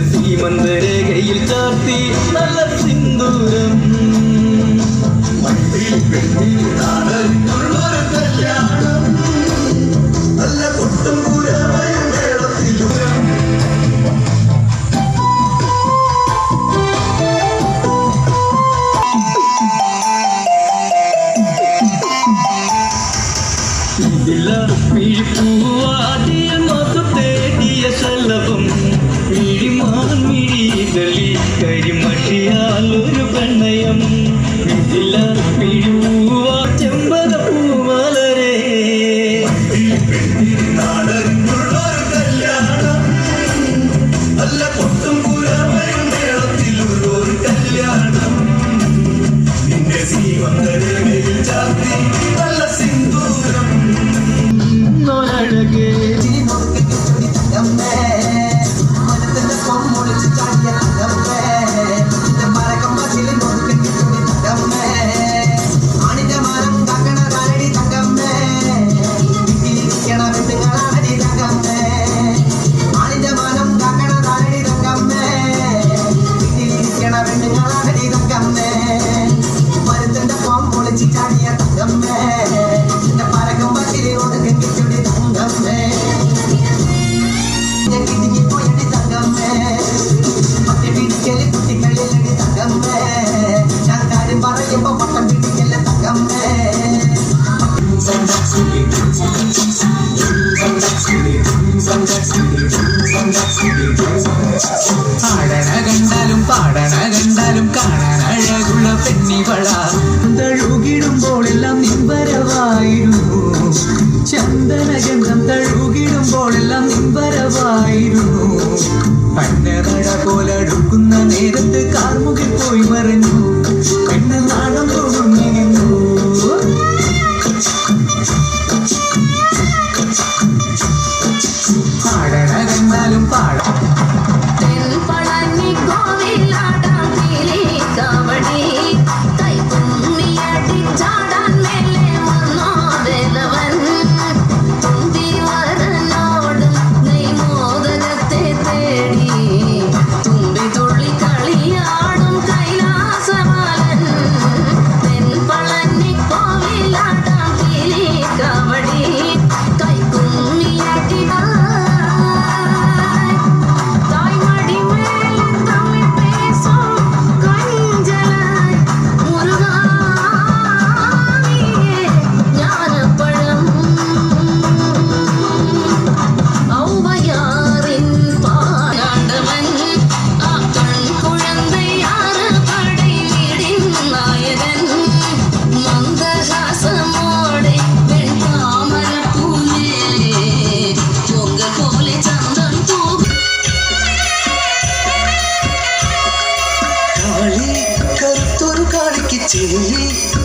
സീമന്തരേഖയിൽ ചാർത്തി നല്ല സിന്ദൂരം നല്ല കൊട്ടും പൂവാടിയ മധു തേടിയ ശലഭം മിഴിമാൻമിഴികളിൽ കരിമഷിയാൽ ഒരു പ്രണയം ഇതില്ല പിഴിപ്പൂവാ ചെമ്പക പൂമലരേ നല്ല കൊട്ടും പുരമയും മേളത്തിലുള്ളൊരു കല്യാണം നിന്റെ സീമന്തരേഖയിൽ ചാർത്തി നല്ല സിന്ദൂരം അഴകേ കണ്ടാലും കാണാൻ അഴകുള്ള പെണ്ണിവള തഴുകിടുമ്പോഴെല്ലാം നിൻവരവായിരുന്നു ചന്ദനഗന്ധം തഴുകിടുമ്പോഴെല്ലാം നിൻവരവായിരുന്നു പന്നമഴ പോലടുക്കുന്ന നേരത്ത് കാർമുകിൽ പോയി മറിഞ്ഞു പെണ്ണ് നാണം തോന്നി നിന്നു കണ്ടാലും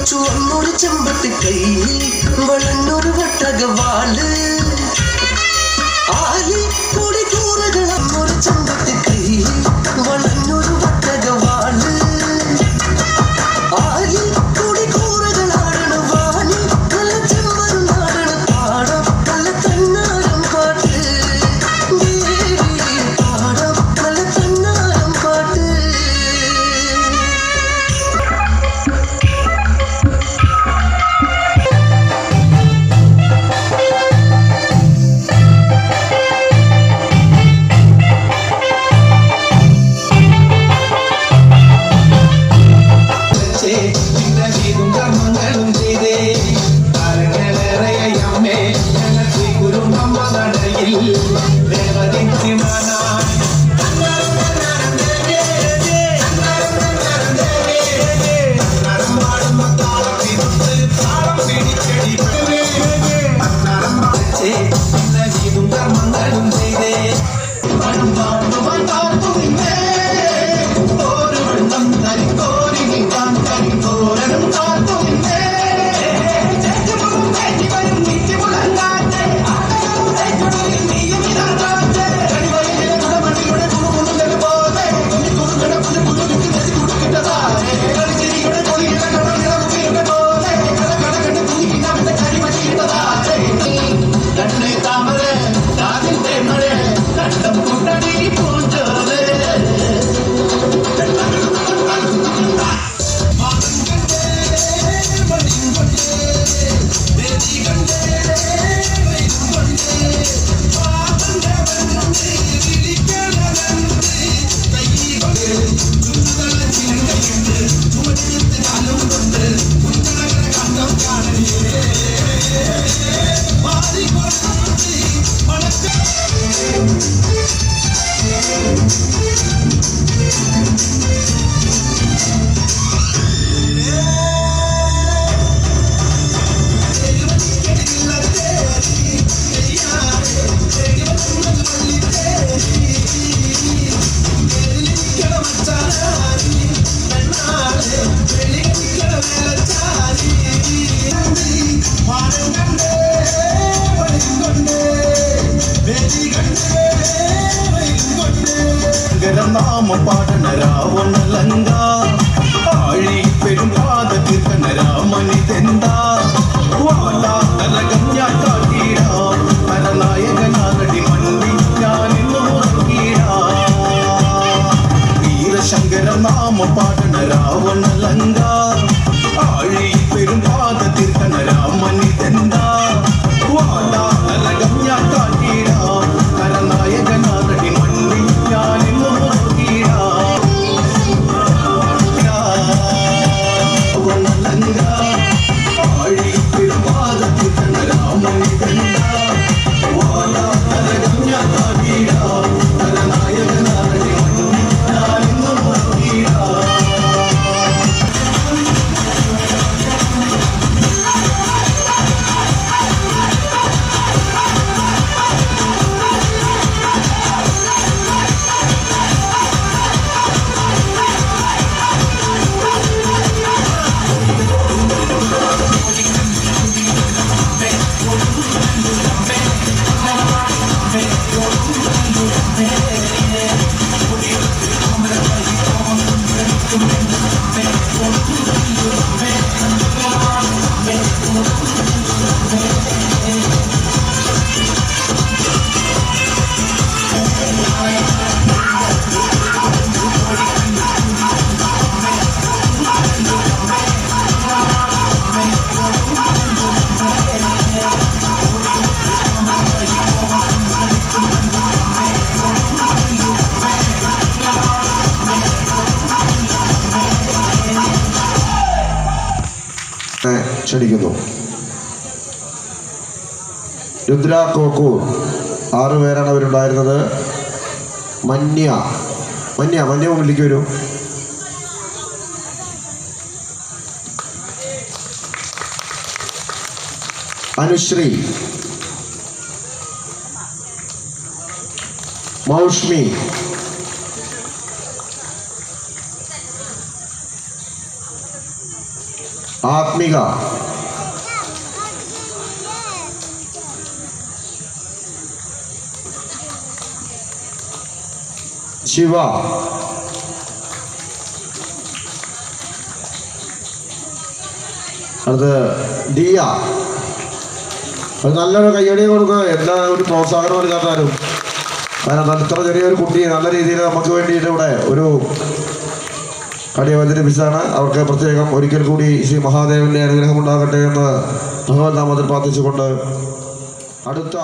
ചുവന്നൊരു ചെമ്പത്ത് കയ്യിൽ വളഞ്ഞൊരു വട്ടകവാള് ആലി പൊടി കൂറകളൊരു ചെമ്പത്ത് കയ്യിൽ വളഞ്ഞൊരു വട്ടകവാള് ആലി പൊടി കൂറകളാടണ വാലി നല്ല ചെമ്പരും നാടണ പാടം നല്ല തന്നാരം പാട്ട് പാടം നല്ല തന്നാരം പാട്ട് നാമം പാടണ രാവണലങ്ക ആഴി പെരുമ്പാത തീർക്കണ രാമനിതെന്താ വാടാ തലകം ഞാൻ കാട്ടീടാ പരനായകനാകടി മണ്ണി ഞാനിന്നു മുറക്കീടാ വീരശങ്കര നാമം പാടണ രാവണലങ്ക ആഴി പെരുമ്പാത തീർക്കണ രാമനിതെന്താ വാടാ തലകം ഞാൻ കാട്ടീടാ പരനായകനാകടി മണ്ണി ഞാനിന്നു ക്ഷണിക്കുന്നു. രുദ്ര കോക്കൂർ 6 പേരാണ് അവരുണ്ടായിരുന്നത്. മന്യ മുന്നിലേക്ക് വരൂ. അനുശ്രീ, മൗഷ്മി, ആത്മിക, ശിവ, അടുത്ത് ദിയ. നല്ലൊരു കയ്യടി കൊടുക്കുക, എല്ലാ ഒരു പ്രോത്സാഹനം നൽകാത്താലും. കാരണം ഇത്ര ചെറിയൊരു കുട്ടി നല്ല രീതിയിൽ നമുക്ക് വേണ്ടിയിട്ട് ഇവിടെ ഒരു കളി അവതരിപ്പിച്ചാണ്. അവർക്ക് പ്രത്യേകം ഒരിക്കൽ കൂടി ശ്രീ മഹാദേവന്റെ അനുഗ്രഹം ഉണ്ടാകട്ടെ എന്ന് ഭഗവത് നാമത്തിൽ പ്രാർത്ഥിച്ചുകൊണ്ട് അടുത്ത